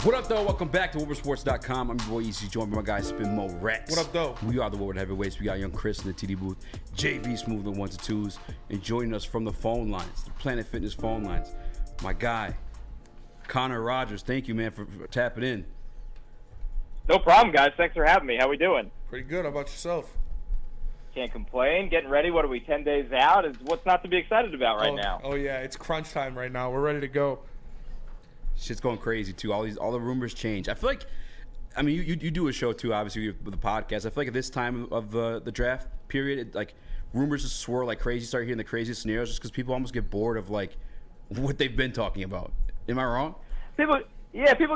What up, though? Welcome back to WoodwardSports.com. I'm your boy EC, joined by my guy Spin Mo Rex. What up, though? We are the Woodward Heavyweights. We got young Chris in the TD booth, JB Smooth on 1s to 2s, and joining us from the phone lines, the Planet Fitness phone lines, my guy, Connor Rogers. Thank you, man, for tapping in. No problem, guys. Thanks for having me. How we doing? Pretty good. How about yourself? Can't complain. Getting ready. What are we, 10 days out? What's not to be excited about right now? Oh, yeah. It's crunch time right now. We're ready to go. Shit's going crazy, too. All the rumors change. I feel like, I mean, you do a show, too, obviously, with the podcast. I feel like at this time of the draft period, rumors just swirl like crazy, start hearing the craziest scenarios just because people almost get bored of, what they've been talking about. Am I wrong? People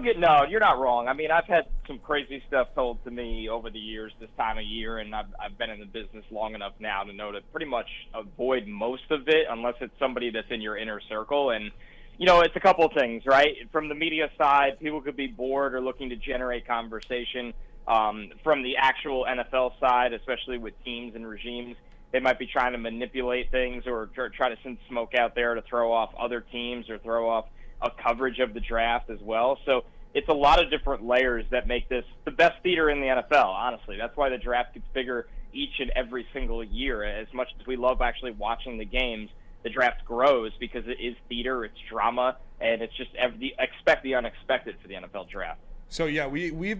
get, no, you're not wrong. I mean, I've had some crazy stuff told to me over the years this time of year, and I've been in the business long enough now to know to pretty much avoid most of it unless it's somebody that's in your inner circle. And it's a couple of things, right? From the media side, people could be bored or looking to generate conversation. From the actual NFL side, especially with teams and regimes, they might be trying to manipulate things or try to send smoke out there to throw off other teams or throw off a coverage of the draft as well. So it's a lot of different layers that make this the best theater in the NFL, honestly. That's why the draft gets bigger each and every single year. As much as we love actually watching the games, the draft grows because it is theater, it's drama, and it's just expect the unexpected for the NFL draft. So yeah, we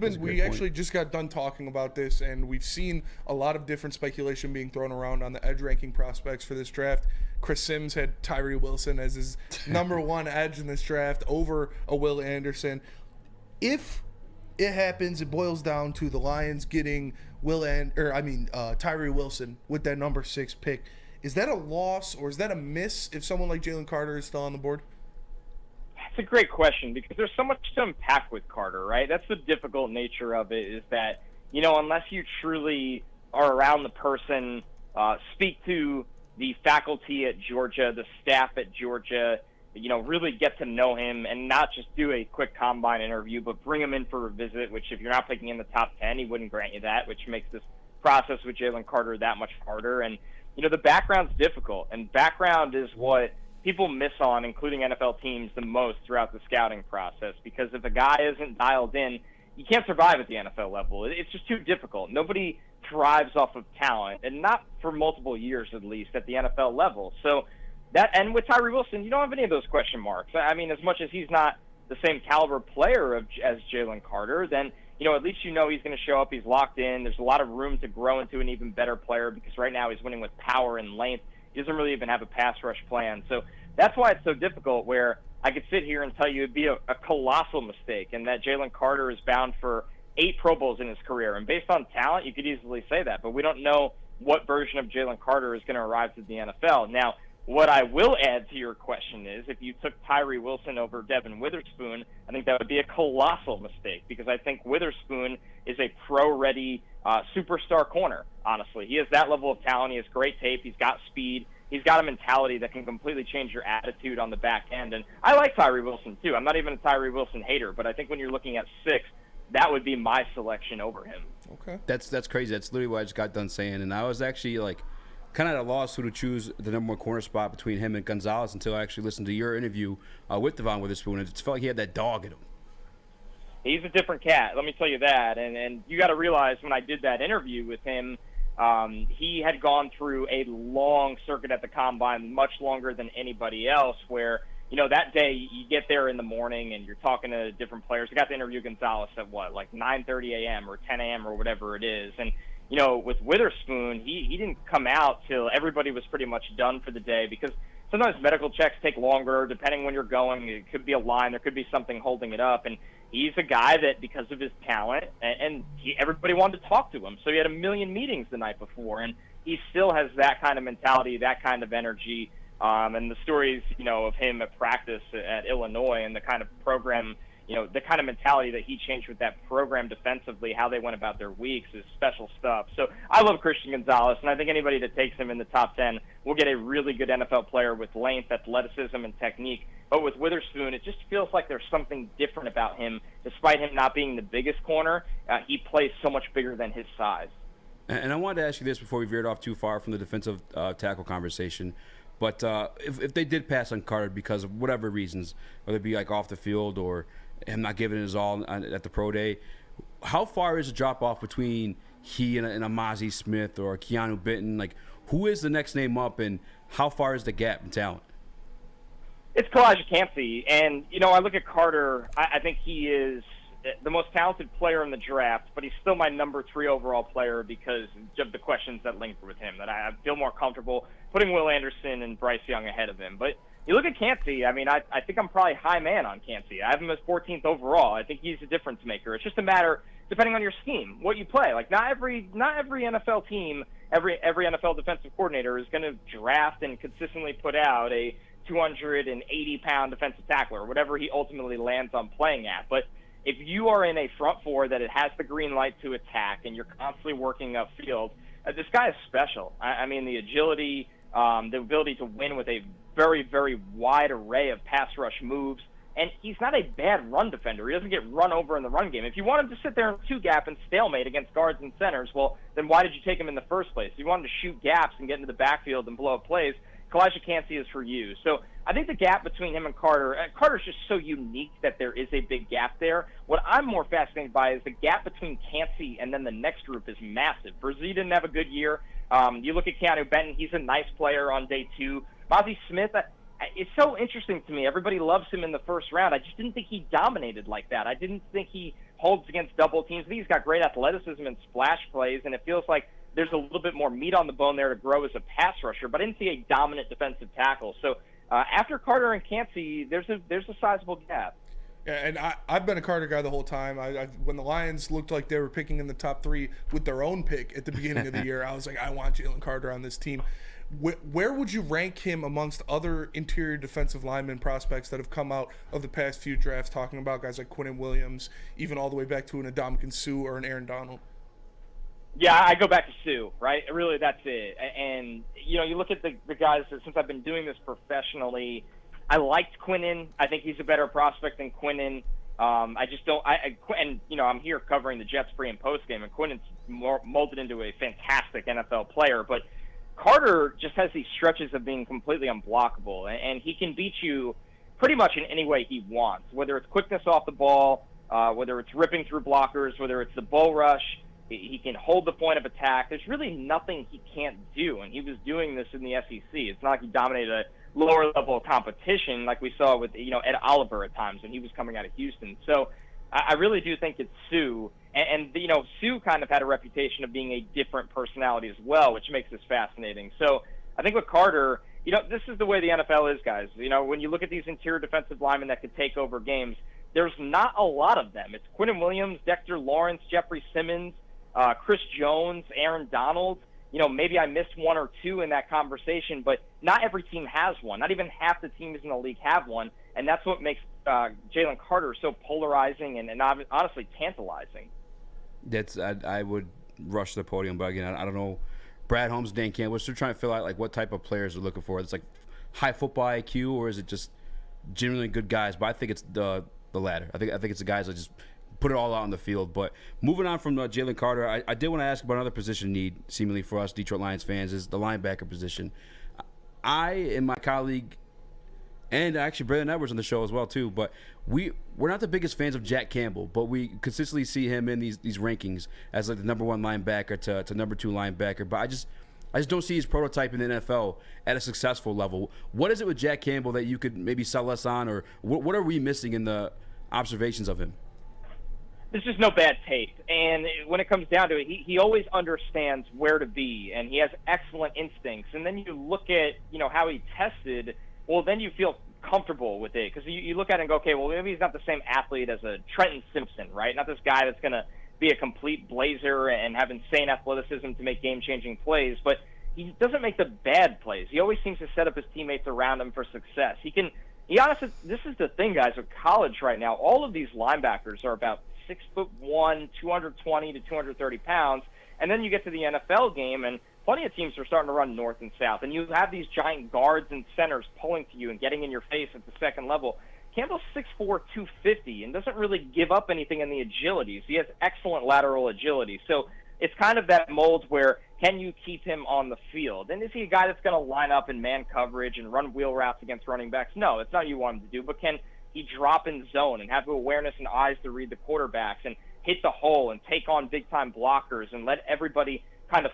actually just got done talking about this, and we've seen a lot of different speculation being thrown around on the edge ranking prospects for this draft. Chris Sims had Tyree Wilson as his number one edge in this draft over a Will Anderson. If it happens, it boils down to the Lions getting Tyree Wilson with that number 6 pick. Is that a loss or is that a miss if someone like Jalen Carter is still on the board? That's a great question because there's so much to unpack with Carter, right? That's the difficult nature of it is that, unless you truly are around the person, speak to the faculty at Georgia, the staff at Georgia, really get to know him and not just do a quick combine interview, but bring him in for a visit, which if you're not picking in the top 10, he wouldn't grant you that, which makes this process with Jalen Carter that much harder. And, the background's difficult, and background is what people miss on, including NFL teams, the most throughout the scouting process, because if a guy isn't dialed in, you can't survive at the NFL level. It's just too difficult. Nobody thrives off of talent, and not for multiple years at least at the NFL level. So and with Tyree Wilson, you don't have any of those question marks. I mean, as much as he's not the same caliber player as Jalen Carter, then at least he's going to show up. He's locked in. There's a lot of room to grow into an even better player because right now he's winning with power and length. He doesn't really even have a pass rush plan. So that's why it's so difficult where I could sit here and tell you it'd be a colossal mistake and that Jalen Carter is bound for 8 Pro Bowls in his career. And based on talent, you could easily say that. But we don't know what version of Jalen Carter is going to arrive to the NFL. Now, what I will add to your question is if you took Tyree Wilson over Devin Witherspoon, I think that would be a colossal mistake because I think Witherspoon is a pro-ready superstar corner, honestly. He has that level of talent. He has great tape. He's got speed. He's got a mentality that can completely change your attitude on the back end. And I like Tyree Wilson, too. I'm not even a Tyree Wilson hater, but I think when you're looking at 6, that would be my selection over him. Okay. That's crazy. That's literally what I just got done saying. And I was actually kind of at a loss who to choose the number 1 corner spot between him and Gonzalez until I actually listened to your interview with Devon Witherspoon. It just felt like he had that dog in him. He's a different cat, let me tell you that. And you got to realize when I did that interview with him, he had gone through a long circuit at the Combine, much longer than anybody else, where, that day you get there in the morning and you're talking to different players. I got to interview Gonzalez at 9:30 a.m. or 10 a.m. or whatever it is. And with Witherspoon, he didn't come out till everybody was pretty much done for the day because sometimes medical checks take longer depending when you're going. It could be a line. There could be something holding it up. And he's a guy that because of his talent, everybody wanted to talk to him. So he had a million meetings the night before. And he still has that kind of mentality, that kind of energy. And the stories, of him at practice at Illinois and the kind of program the kind of mentality that he changed with that program defensively, how they went about their weeks is special stuff. So I love Christian Gonzalez, and I think anybody that takes him in the top 10 will get a really good NFL player with length, athleticism, and technique. But with Witherspoon, it just feels like there's something different about him. Despite him not being the biggest corner, he plays so much bigger than his size. And I wanted to ask you this before we veered off too far from the defensive tackle conversation. But if they did pass on Carter because of whatever reasons, whether it be like off the field or him not giving his all at the pro day, how far is the drop off between he and a Mozzie Smith or a Keanu Benton? Like, who is the next name up, and how far is the gap in talent? It's Kalijah Campbell, and I look at Carter. I think he is the most talented player in the draft, but he's still my number 3 overall player because of the questions that linger with him. That I feel more comfortable putting Will Anderson and Bryce Young ahead of him. But you look at Campbell. I mean, I think I'm probably high man on Campbell. I have him as 14th overall. I think he's a difference maker. It's just a matter, depending on your scheme, what you play. Like not every NFL team, every NFL defensive coordinator is going to draft and consistently put out a 280-pound defensive tackler, or whatever he ultimately lands on playing at. But if you are in a front four that it has the green light to attack and you're constantly working upfield, this guy is special. I mean, the agility, the ability to win with a very, very wide array of pass rush moves. And he's not a bad run defender. He doesn't get run over in the run game. If you want him to sit there in 2-gap and stalemate against guards and centers, well, then why did you take him in the first place? If you want him to shoot gaps and get into the backfield and blow up plays, Kalijah Campbell is for you. So I think the gap between him and Carter's just so unique that there is a big gap there. What I'm more fascinated by is the gap between Campbell and then the next group is massive. Brzee didn't have a good year. You look at Keanu Benton, he's a nice player on day 2. Mozzie Smith, it's so interesting to me. Everybody loves him in the first round. I just didn't think he dominated like that. I didn't think he holds against double teams. I think he's got great athleticism and splash plays, and it feels like there's a little bit more meat on the bone there to grow as a pass rusher, but I didn't see a dominant defensive tackle. So after Carter and Campbell, there's a sizable gap. Yeah, and I've been a Carter guy the whole time. When the Lions looked like they were picking in the top 3 with their own pick at the beginning of the year, I was like, I want Jalen Carter on this team. Where would you rank him amongst other interior defensive lineman prospects that have come out of the past few drafts, talking about guys like Quinnen Williams, even all the way back to an Ndamukong Suh or an Aaron Donald? Yeah, I go back to Sue, right? Really, that's it. And, you look at the guys that since I've been doing this professionally, I liked Quinnen. I think he's a better prospect than Quinnen. I just don't – and, I'm here covering the Jets pre- and post-game, and Quinnen's molded into a fantastic NFL player. But Carter just has these stretches of being completely unblockable, and he can beat you pretty much in any way he wants, whether it's quickness off the ball, whether it's ripping through blockers, whether it's the bull rush. He can hold the point of attack. There's really nothing he can't do, and he was doing this in the SEC. It's not like he dominated a lower level of competition like we saw with Ed Oliver at times when he was coming out of Houston. So I really do think it's Sue, and Sue kind of had a reputation of being a different personality as well, which makes this fascinating. So I think with Carter, this is the way the NFL is, guys. When you look at these interior defensive linemen that could take over games, there's not a lot of them. It's Quinnen Williams, Dexter Lawrence, Jeffrey Simmons, Chris Jones, Aaron Donald. Maybe I missed 1 or 2 in that conversation, but not every team has one. Not even half the teams in the league have one, and that's what makes Jalen Carter so polarizing and honestly tantalizing. I would rush the podium, but again, I don't know. Brad Holmes, Dan Campbell, we're still trying to fill out like what type of players they're looking for. It's like high football IQ, or is it just genuinely good guys? But I think it's the latter. I think it's the guys that just put it all out on the field. But moving on from Jalen Carter, I did want to ask about another position need, seemingly for us Detroit Lions fans, is the linebacker position. I and my colleague, and actually Brandon Edwards on the show as well too, but we're not the biggest fans of Jack Campbell, but we consistently see him in these rankings as like the number 1 linebacker to number 2 linebacker. But I just don't see his prototype in the NFL at a successful level. What is it with Jack Campbell that you could maybe sell us on, or what are we missing in the observations of him? There's just no bad tape. And when it comes down to it, he always understands where to be, and he has excellent instincts. And then you look at, how he tested, well, then you feel comfortable with it. Because you look at it and go, okay, well, maybe he's not the same athlete as a Trenton Simpson, right? Not this guy that's going to be a complete blazer and have insane athleticism to make game-changing plays. But he doesn't make the bad plays. He always seems to set up his teammates around him for success. Honestly, this is the thing, guys, with college right now. All of these linebackers are about 6'1", 220 to 230 pounds, and then you get to the NFL game, and plenty of teams are starting to run north and south, and you have these giant guards and centers pulling to you and getting in your face at the second level. Campbell's 6'4", 250, and doesn't really give up anything in the agilities. He has excellent lateral agility. So it's kind of that mold where can you keep him on the field? And is he a guy that's going to line up in man coverage and run wheel routes against running backs? No, it's not what you want him to do. But can he drop in zone and have the awareness and eyes to read the quarterbacks and hit the hole and take on big-time blockers and let everybody kind of,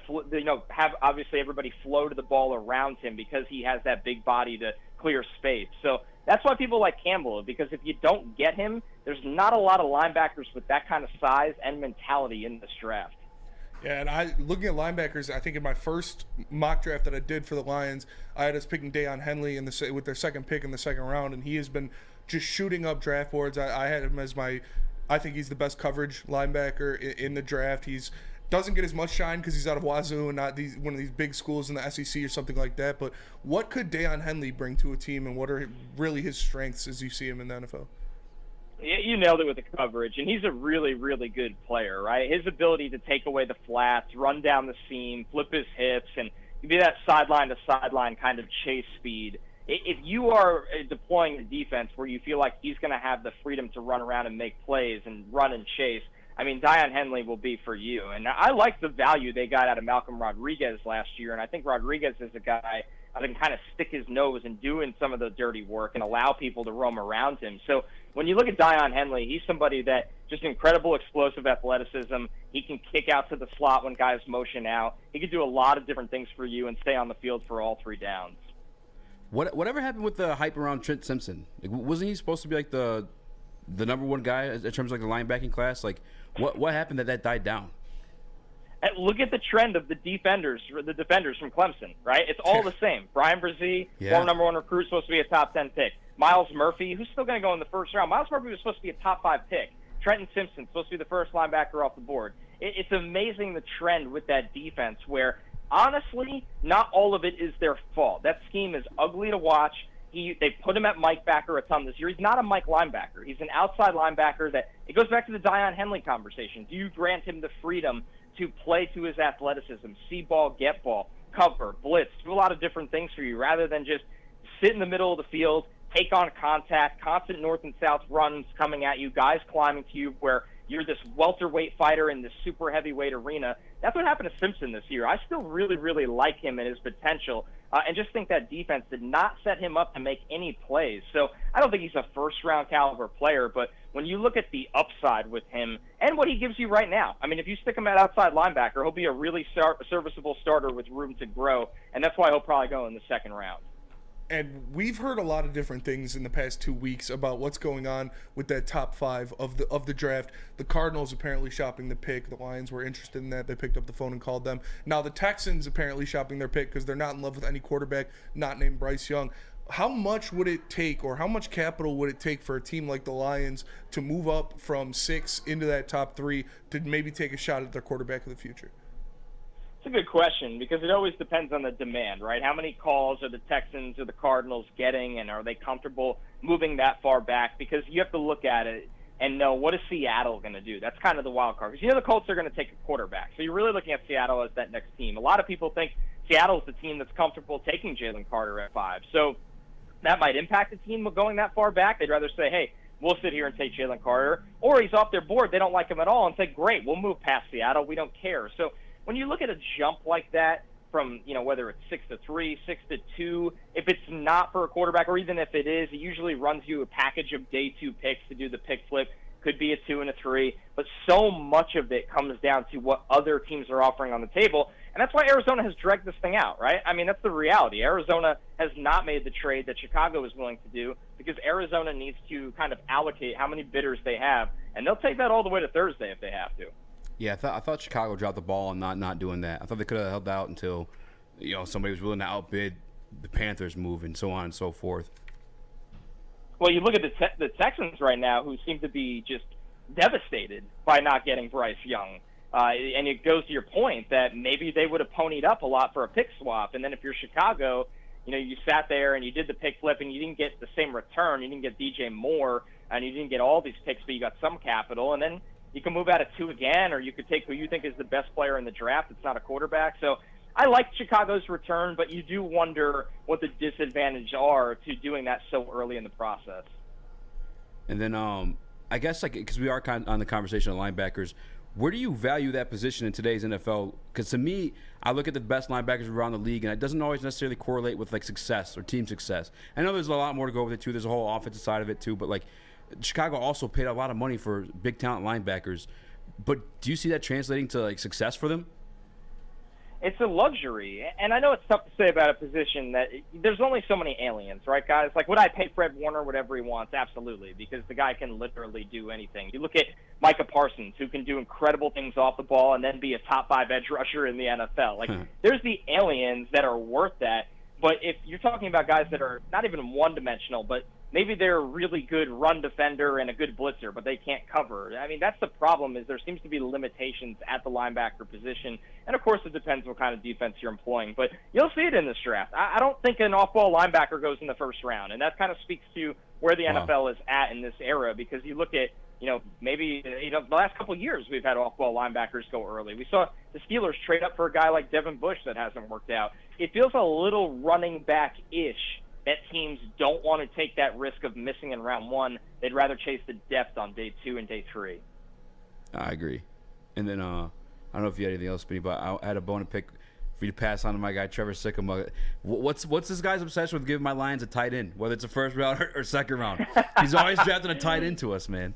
have obviously everybody flow to the ball around him because he has that big body to clear space. So that's why people like Campbell, because if you don't get him, there's not a lot of linebackers with that kind of size and mentality in this draft. Yeah, and looking at linebackers, I think in my first mock draft that I did for the Lions, I had us picking Deion Henley with their second pick in the second round, and he has been just shooting up draft boards. I had him as I think he's the best coverage linebacker in the draft. Doesn't get as much shine because he's out of Wazoo and not one of these big schools in the SEC or something like that. But what could Deion Henley bring to a team, and what are really his strengths as you see him in the NFL? You nailed it with the coverage, and he's a really, really good player, right? His ability to take away the flats, run down the seam, flip his hips, and be that sideline-to-sideline kind of chase speed. If you are deploying a defense where you feel like he's going to have the freedom to run around and make plays and run and chase, I mean, Deion Henley will be for you. And I like the value they got out of Malcolm Rodriguez last year, and I think Rodriguez is a guy that can kind of stick his nose and doing some of the dirty work and allow people to roam around him. So when you look at Deion Henley, he's somebody that just incredible explosive athleticism. He can kick out to the slot when guys motion out. He can do a lot of different things for you and stay on the field for all three downs. Whatever happened with the hype around Trent Simpson? Like, wasn't he supposed to be like the number one guy in terms of like the linebacking class? Like, what happened that died down? And look at the trend of the defenders from Clemson, right? It's all the same. Brian Brzee, former number one recruit, supposed to be a top 10 pick. Myles Murphy, who's still going to go in the first round. Myles Murphy was supposed to be a top 5 pick. Trenton Simpson, supposed to be the first linebacker off the board. It's amazing the trend with that defense where, honestly, not all of it is their fault. That scheme is ugly to watch. They put him at Mike backer a ton this year. He's not a Mike linebacker. He's an outside linebacker that – it goes back to the Deion Henley conversation. Do you grant him the freedom to play to his athleticism, see ball, get ball, cover, blitz, do a lot of different things for you rather than just sit in the middle of the field, take on contact, constant north and south runs coming at you, guys climbing to you where you're this welterweight fighter in this super heavyweight arena. That's what happened to Simpson this year. I still really, really like him and his potential, and just think that defense did not set him up to make any plays. So I don't think he's a first-round caliber player, but when you look at the upside with him and what he gives you right now, I mean, if you stick him at outside linebacker, he'll be a really serviceable starter with room to grow, and that's why he'll probably go in the second round. And we've heard a lot of different things in the past 2 weeks about what's going on with that top 5 of the draft. The Cardinals apparently shopping the pick. The Lions were interested in that. They picked up the phone and called them. Now the Texans apparently shopping their pick because they're not in love with any quarterback not named Bryce Young. How much would it take, or how much capital would it take for a team like the Lions to move up from 6 into that top 3 to maybe take a shot at their quarterback of the future? It's a good question because it always depends on the demand, right? How many calls are the Texans or the Cardinals getting, and are they comfortable moving that far back? Because you have to look at it and know, what is Seattle going to do? That's kind of the wild card. Because the Colts are going to take a quarterback. So you're really looking at Seattle as that next team. A lot of people think Seattle's the team that's comfortable taking Jalen Carter at 5. So that might impact the team going that far back. They'd rather say, hey, we'll sit here and take Jalen Carter. Or he's off their board. They don't like him at all and say, great, we'll move past Seattle. We don't care. So when you look at a jump like that from, whether it's 6 to 3, 6 to 2, if it's not for a quarterback, or even if it is, it usually runs you a package of day 2 picks to do the pick flip. Could be a 2 and a 3, but so much of it comes down to what other teams are offering on the table. And that's why Arizona has dragged this thing out, right? I mean, that's the reality. Arizona has not made the trade that Chicago is willing to do because Arizona needs to kind of allocate how many bidders they have, and they'll take that all the way to Thursday if they have to. Yeah, I thought Chicago dropped the ball on not doing that. I thought they could have held out until somebody was willing to outbid the Panthers move and so on and so forth. Well, you look at the Texans right now, who seem to be just devastated by not getting Bryce Young. And it goes to your point that maybe they would have ponied up a lot for a pick swap. And then if you're Chicago, you sat there and you did the pick flip and you didn't get the same return. You didn't get DJ Moore and you didn't get all these picks, but you got some capital. And then you can move out of 2 again, or you could take who you think is the best player in the draft. It's not a quarterback. So I like Chicago's return, but you do wonder what the disadvantages are to doing that so early in the process. And then I guess, because we are kind of on the conversation of linebackers, Where do you value that position in today's NFL? Because to me, I look at the best linebackers around the league, and it doesn't always necessarily correlate with like success or team success. I know there's a lot more to go with it too. There's a whole offensive side of it too. But like Chicago also paid a lot of money for big talent linebackers. But do you see that translating to like success for them? It's a luxury, and I know it's tough to say about a position that there's only so many aliens, right, guys? Like, would I pay Fred Warner whatever he wants? Absolutely, because the guy can literally do anything. You look at Micah Parsons, who can do incredible things off the ball and then be a top 5 edge rusher in the NFL. Like, there's the aliens that are worth that, but if you're talking about guys that are not even one-dimensional, but maybe they're a really good run defender and a good blitzer, but they can't cover. I mean, that's the problem, is there seems to be limitations at the linebacker position. And, of course, it depends what kind of defense you're employing. But you'll see it in this draft. I don't think an off-ball linebacker goes in the first round. And that kind of speaks to where the NFL is at in this era, because you look at, maybe, the last couple of years we've had off-ball linebackers go early. We saw the Steelers trade up for a guy like Devin Bush that hasn't worked out. It feels a little running back-ish that teams don't want to take that risk of missing in round 1. They'd rather chase the depth on day 2 and day 3. I agree. And then I don't know if you had anything else, Benny, but I had a bone to pick for you to pass on to my guy Trevor Sikkema. What's this guy's obsession with giving my Lions a tight end, whether it's a first round or second round? He's always drafting a tight end to us, man.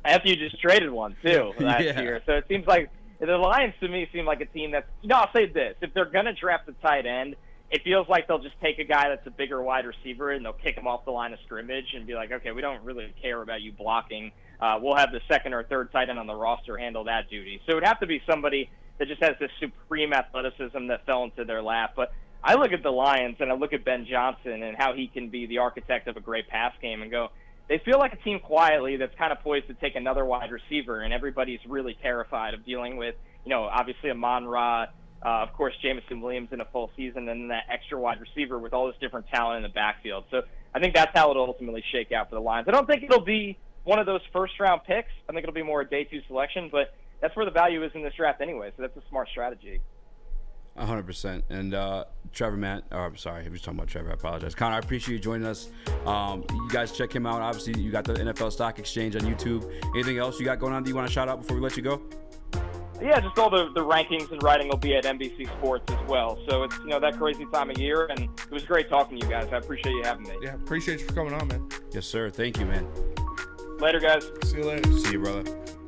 After you just traded one too last year, so it seems like the Lions to me seem like a team that's. I'll say this: if they're gonna draft a tight end, it feels like they'll just take a guy that's a bigger wide receiver and they'll kick him off the line of scrimmage and be like, okay, we don't really care about you blocking. We'll have the second or third tight end on the roster handle that duty. So it would have to be somebody that just has this supreme athleticism that fell into their lap. But I look at the Lions and I look at Ben Johnson and how he can be the architect of a great pass game and go, they feel like a team quietly that's kind of poised to take another wide receiver, and everybody's really terrified of dealing with, obviously Amon-Ra, of course, Jameson Williams in a full season, and then that extra wide receiver with all this different talent in the backfield. So I think that's how it'll ultimately shake out for the Lions. I don't think it'll be one of those first-round picks. I think it'll be more a day 2 selection, but that's where the value is in this draft anyway, so that's a smart strategy. 100%. And Trevor, Matt, I'm sorry, I was talking about Trevor. I apologize. Connor, I appreciate you joining us. You guys check him out. Obviously, you got the NFL Stock Exchange on YouTube. Anything else you got going on that you want to shout out before we let you go? Yeah, just all the rankings and writing will be at NBC Sports as well. So it's, that crazy time of year, and it was great talking to you guys. I appreciate you having me. Yeah, appreciate you for coming on, man. Yes, sir. Thank you, man. Later, guys. See you later. See you, brother.